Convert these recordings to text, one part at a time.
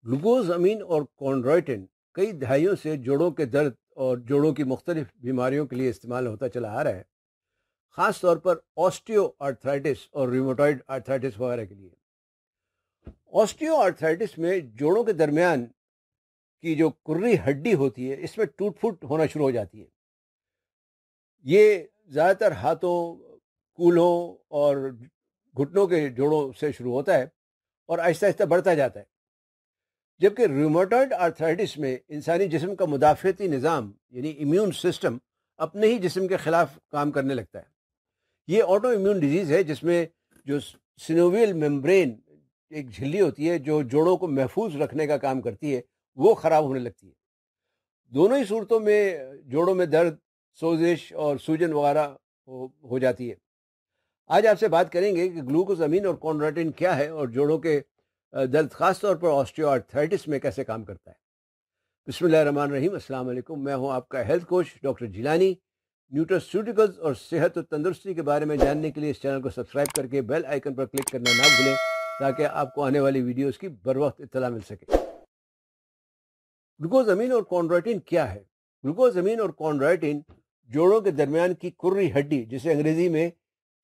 Glucose अमीन और chondroitin कई दहाइयों से जोड़ों के दर्द और जोड़ों की मुख्तलिफ बीमारियों के लिए इस्तेमाल होता चला आ रहा है, ख़ास तौर पर ऑस्टियो आर्थराइटिस और रूमेटॉइड आर्थराइटिस वगैरह के लिए। ऑस्टियो आर्थराइटिस में जोड़ों के दरमियान की जो कुर्री हड्डी होती है, इसमें टूट फूट होना शुरू हो जाती है। ये ज़्यादातर हाथों, कूल्हों और घुटनों के जोड़ों से शुरू होता है और आहिस्ता आहिस्ता बढ़ता जाता है। जबकि रूमेटॉइड आर्थराइटिस में इंसानी जिस्म का मुदाफ़ती निज़ाम यानी इम्यून सिस्टम अपने ही जिस्म के ख़िलाफ़ काम करने लगता है। ये ऑटो इम्यून डिजीज़ है जिसमें जो सिनोवियल मेम्ब्रेन एक झिल्ली होती है जो जोड़ों को महफूज रखने का काम करती है, वो ख़राब होने लगती है। दोनों ही सूरतों में जोड़ों में दर्द, सोजिश और सूजन वगैरह हो जाती है। आज आपसे बात करेंगे कि ग्लूकोज अमीन और कॉन्ड्रोइटिन क्या है और जोड़ों के दर्द ख़ास तौर पर ऑस्टियोआर्थराइटिस में कैसे काम करता है। बिस्मिल्लाहिर्रहमानिर्रहीम, अस्सलाम वालेकुम। मैं हूं आपका health coach doctor Jilani. Nutraceuticals और सेहत और तंदुरुस्ती के बारे में जानने के लिए इस चैनल को सब्सक्राइब करके बेल आइकन पर क्लिक करना ना भूलें ताकि आपको आने वाली वीडियोस की बर वक्त इत्तला मिल सके। ग्लूकोज अमीन और कॉन्ड्रोइटिन क्या है? ग्लूकोज अमीन और कॉन्ड्रोइटिन जोड़ों के दरमियान की कुर्री हड्डी, जिसे अंग्रेजी में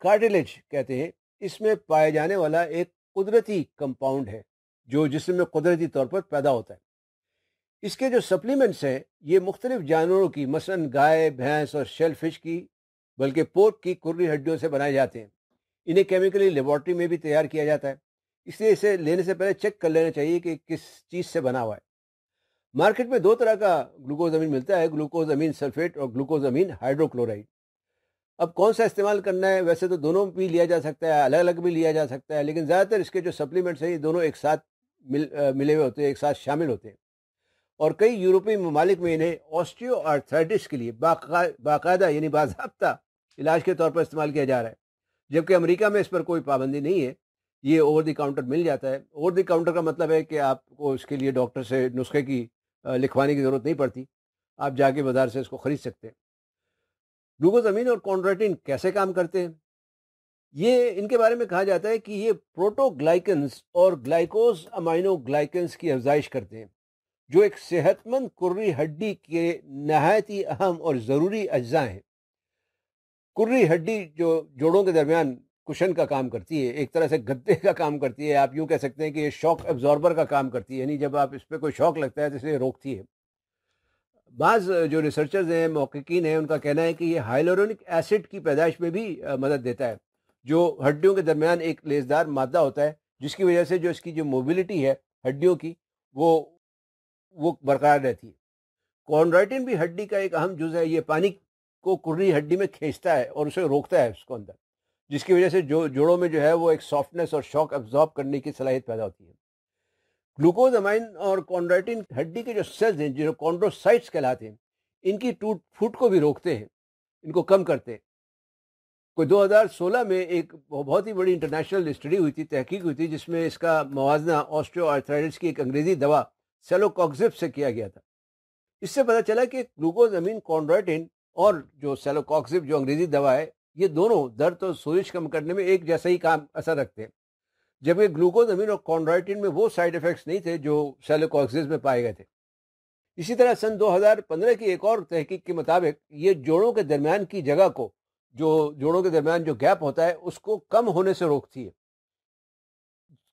कार्टिलेज कहते हैं, इसमें पाए जाने वाला एक कुदरती कंपाउंड है जो जिस्म में कुदरती तौर पर पैदा होता है। इसके जो सप्लीमेंट्स हैं, ये मुख्तलिफ जानवरों की, मसलन गाय, भैंस और शेल फिश की, बल्कि पोर्क की कुर्री हड्डियों से बनाए जाते हैं। इन्हें केमिकली लेबॉर्ट्री में भी तैयार किया जाता है, इसलिए इसे लेने से पहले चेक कर लेना चाहिए कि किस चीज़ से बना हुआ है। मार्केट में दो तरह का ग्लूकोज अमीन मिलता है, ग्लूकोज अमीन सल्फेट और ग्लूकोज अमीन हाइड्रोक्लोराइड। अब कौन सा इस्तेमाल करना है? वैसे तो दोनों भी लिया जा सकता है, अलग अलग भी लिया जा सकता है, लेकिन ज़्यादातर इसके जो सप्लीमेंट्स हैं ये दोनों एक साथ मिले हुए होते हैं, एक साथ शामिल होते हैं। और कई यूरोपीय ममालिक में इन्हें ऑस्टियो आर्थराइटिस के लिए बाकायदा यानी बाज़ाब्ता इलाज के तौर पर इस्तेमाल किया जा रहा है, जबकि अमेरिका में इस पर कोई पाबंदी नहीं है। ये ओवर द काउंटर मिल जाता है। ओवर द काउंटर का मतलब है कि आपको इसके लिए डॉक्टर से नुस्खे की लिखवाने की ज़रूरत नहीं पड़ती, आप जाके बाजार से इसको ख़रीद सकते हैं। ग्लूकोज अमीन और कॉन्ड्रोइटिन कैसे काम करते हैं? ये इनके बारे में कहा जाता है कि ये प्रोटोग्लाइकन्स और ग्लाइकोज अमाइनोग्लाइकन्स की अफजाइश करते हैं, जो एक सेहतमंद कुर्री हड्डी के नहायत ही अहम और ज़रूरी अज्जा हैं। कुर्री हड्डी जो जोड़ों के दरमियान कुशन का काम करती है, एक तरह से गद्दे का काम करती है। आप यूँ कह सकते हैं कि ये शॉक एब्जॉर्बर का काम करती है, यानी जब आप इस पर कोई शॉक लगता है तो इसे रोकती है। बाज़ जो रिसर्चर्स हैं, महक़क़ीन हैं, उनका कहना है कि ये हाइलोरोनिक एसिड की पैदाइश में भी मदद देता है, जो हड्डियों के दरमियान एक लेसदार मादा होता है, जिसकी वजह से जो इसकी जो मोबिलिटी है हड्डियों की, वो बरकरार रहती है। कॉन्ड्रोइटिन भी हड्डी का एक अहम जुज़ है। ये पानी को कुर्री हड्डी में खींचता है और उसे रोकता है उसको अंदर, जिसकी वजह से जोड़ों में जो है वो एक सॉफ्टनेस और शॉक एब्जॉर्ब करने की सलाहियत पैदा होती है। ग्लूकोज अमाइन और कॉन्ड्रोइटिन हड्डी के जो सेल्स हैं, जो कॉन्ड्रोसाइट्स कहलाते हैं, इनकी टूट फूट को भी रोकते हैं, इनको कम करते हैं। कोई 2016 में एक बहुत ही बड़ी इंटरनेशनल स्टडी हुई थी, तहकीक हुई थी, जिसमें इसका मवाजना ऑस्टियोआर्थराइटिस की एक अंग्रेजी दवा सेलोकॉक्सिब से किया गया था। इससे पता चला कि ग्लूकोज अमीन, कॉन्ड्रोइटिन और जो सेलोकॉक्सिब जो अंग्रेजी दवा है, ये दोनों दर्द और सोजिश कम करने में एक जैसा ही काम असर रखते हैं, जबकि ग्लूकोज अमीन और कॉन्ड्रोइटिन में वो साइड इफेक्ट्स नहीं थे जो सेलोकॉक्सिब में पाए गए थे। इसी तरह सन 2015 की एक और तहकीक के मुताबिक ये जोड़ों के दरमियान की जगह को, जो जोड़ों के दरमियान जो गैप होता है, उसको कम होने से रोकती है।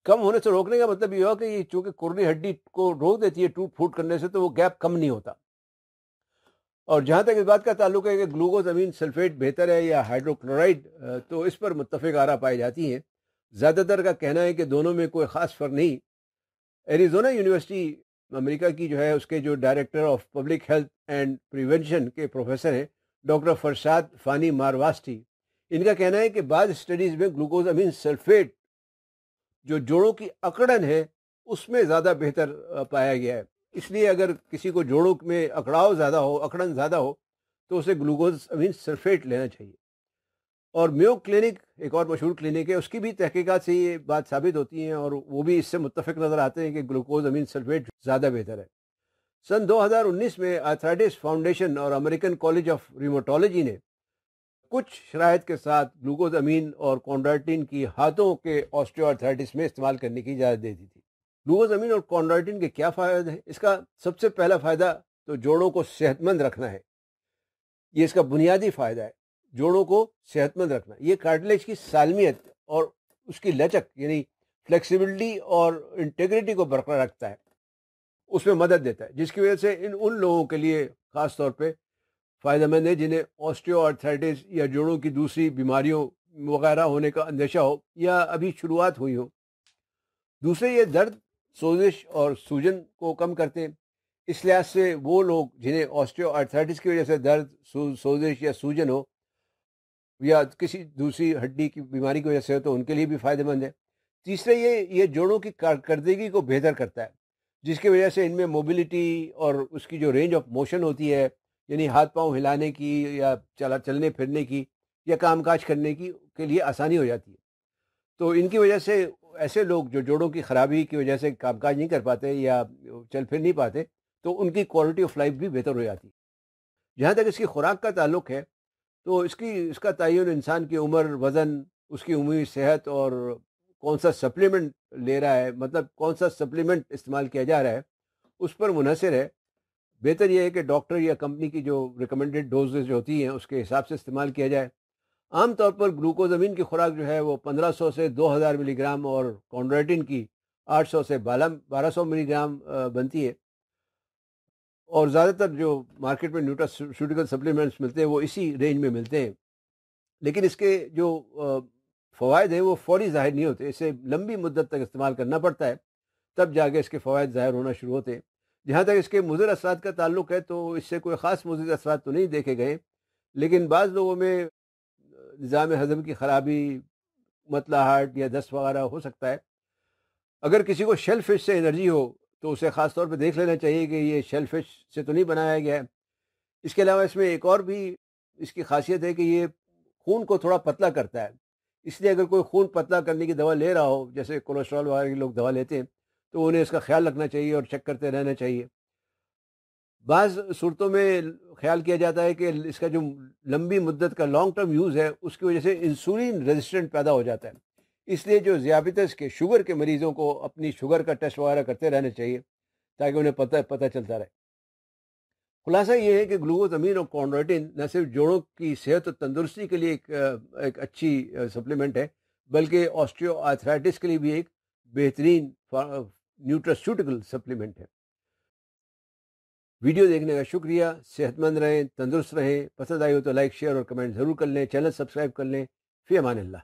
कम होने से रोकने का मतलब ये हो कि ये चूंकि कुर्री हड्डी को रोक देती है टूट फूट करने से, तो वो गैप कम नहीं होता। और जहाँ तक इस बात का ताल्लुक है कि ग्लूकोज अमीन सल्फेट बेहतर है या हाइड्रोक्लोराइड, तो इस पर मुत्तफिक आरा पाई जाती हैं। ज़्यादातर का कहना है कि दोनों में कोई ख़ास फ़र्क नहीं। एरिज़ोना यूनिवर्सिटी अमेरिका की जो है, उसके जो director of public health and prevention के प्रोफेसर हैं डॉक्टर फरशाद फ़ानी मारवास्टी, इनका कहना है कि बाद स्टडीज़ में ग्लूकोज अमीन सल्फेट जो जोड़ों की अकड़न है उसमें ज़्यादा बेहतर पाया गया है। इसलिए अगर किसी को जोड़ों में अकड़ाव ज़्यादा हो, अकड़न ज़्यादा हो, तो उसे ग्लूकोज अमीन सल्फेट लेना चाहिए। और मेयो क्लिनिक एक और मशहूर क्लिनिक है, उसकी भी तहकीकात से ये बात साबित होती है और वो भी इससे मुत्तफिक नज़र आते हैं कि ग्लूकोज अमीन सल्फेट ज़्यादा बेहतर है। सन 2019 में आर्थराइटिस फाउंडेशन और अमेरिकन कॉलेज ऑफ र्यूमेटोलॉजी ने कुछ शराइत के साथ ग्लूकोज अमीन और कॉन्ड्रोइटिन की हाथों के ऑस्टियोआर्थराइटिस में इस्तेमाल करने की इजाज़त दे दी थी। ग्लूकोजामिन और कॉन्ड्राइटिन के क्या फ़ायदे हैं? इसका सबसे पहला फ़ायदा तो जोड़ों को सेहतमंद रखना है। ये इसका बुनियादी फ़ायदा है, जोड़ों को सेहतमंद रखना। ये कार्टिलेज की सालमियत और उसकी लचक यानी फ्लेक्सिबिलिटी और इंटेग्रिटी को बरकरार रखता है, उसमें मदद देता है, जिसकी वजह से उन लोगों के लिए ख़ास तौर पे फ़ायदेमंद है जिन्हें ऑस्टियोआर्थराइटिस या जोड़ों की दूसरी बीमारियों वगैरह होने का अंदेशा हो या अभी शुरुआत हुई हो। दूसरे, ये दर्द, सोजिश और सूजन को कम करते हैं। इस लिहाज से वो लोग जिन्हें ऑस्टियोआर्थराइटिस की वजह से दर्द, सोजिश या सूजन हो या किसी दूसरी हड्डी की बीमारी की वजह से हो, तो उनके लिए भी फ़ायदेमंद है। तीसरे, ये जोड़ों की कारकर्दगी को बेहतर करता है, जिसकी वजह से इनमें मोबिलिटी और उसकी जो रेंज ऑफ मोशन होती है, यानी हाथ पांव हिलाने की या चलने फिरने की या कामकाज करने की के लिए आसानी हो जाती है। तो इनकी वजह से ऐसे लोग जो जोड़ों की ख़राबी की वजह से कामकाज नहीं कर पाते या चल फिर नहीं पाते, तो उनकी क्वालिटी ऑफ लाइफ भी बेहतर हो जाती है। जहाँ तक इसकी खुराक का ताल्लुक है, तो इसका तयन इंसान की उम्र, वज़न, उसकी उम्मी सेहत और कौन सा सप्लीमेंट ले रहा है, मतलब कौन सा सप्लीमेंट इस्तेमाल किया जा रहा है, उस पर मुनहसर है। बेहतर यह है कि डॉक्टर या कंपनी की जो रिकमेंडेड डोजेज होती हैं उसके हिसाब से इस्तेमाल किया जाए। आम तौर पर ग्लूकोजामिन की खुराक जो है वो 1500 से 2000 मिलीग्राम और कॉन्ड्राइटिन की 800 से 1200 मिलीग्राम बनती है। और ज़्यादातर जो मार्केट में न्यूट्रास्यूटिकल सप्लीमेंट्स मिलते हैं वो इसी रेंज में मिलते हैं। लेकिन इसके जो फ़वाइद हैं वो फौरी ज़ाहिर नहीं होते, इसे लंबी मुद्दत तक इस्तेमाल करना पड़ता है, तब जाके इसके फ़वाइद ज़ाहिर होना शुरू होते हैं। जहाँ तक इसके मुज़र असरात का ताल्लुक है, तो इससे कोई ख़ास मुज़र असरात तो नहीं देखे गए, लेकिन बाज़ लोगों में निज़ाम हज़म की ख़राबी, मतलाहट या दस्त वगैरह हो सकता है। अगर किसी को शेल फिश से एलर्जी हो, तो उसे ख़ास तौर पे देख लेना चाहिए कि ये शेल फिश से तो नहीं बनाया गया है। इसके अलावा इसमें एक और भी इसकी ख़ासियत है कि ये खून को थोड़ा पतला करता है। इसलिए अगर कोई खून पतला करने की दवा ले रहा हो, जैसे कोलेस्ट्रॉल वगैरह के लोग दवा लेते हैं, तो उन्हें इसका ख़्याल रखना चाहिए और चेक करते रहना चाहिए। बाज़ सूरतों में ख़्याल किया जाता है कि इसका जो लंबी मुद्दत का लॉन्ग टर्म यूज़ है, उसकी वजह से इंसुलिन रेजिस्टेंट पैदा हो जाता है। इसलिए जो ज़ियाबितस के, शुगर के मरीज़ों को अपनी शुगर का टेस्ट वगैरह करते रहना चाहिए, ताकि उन्हें पता चलता रहे। खुलासा ये है कि ग्लूकोजामिन और कॉन्ड्राइटिन न सिर्फ जोड़ों की सेहत और तंदुरुस्ती के लिए एक अच्छी सप्लीमेंट है, बल्कि ऑस्टियोआर्थराइटिस के लिए भी एक बेहतरीन न्यूट्रास्यूटिकल सप्लीमेंट है। वीडियो देखने का शुक्रिया। सेहतमंद रहें, तंदुरुस्त रहें। पसंद आई हो तो लाइक, शेयर और कमेंट ज़रूर कर लें। चैनल सब्सक्राइब कर लें। फ़ी अमान अल्लाह।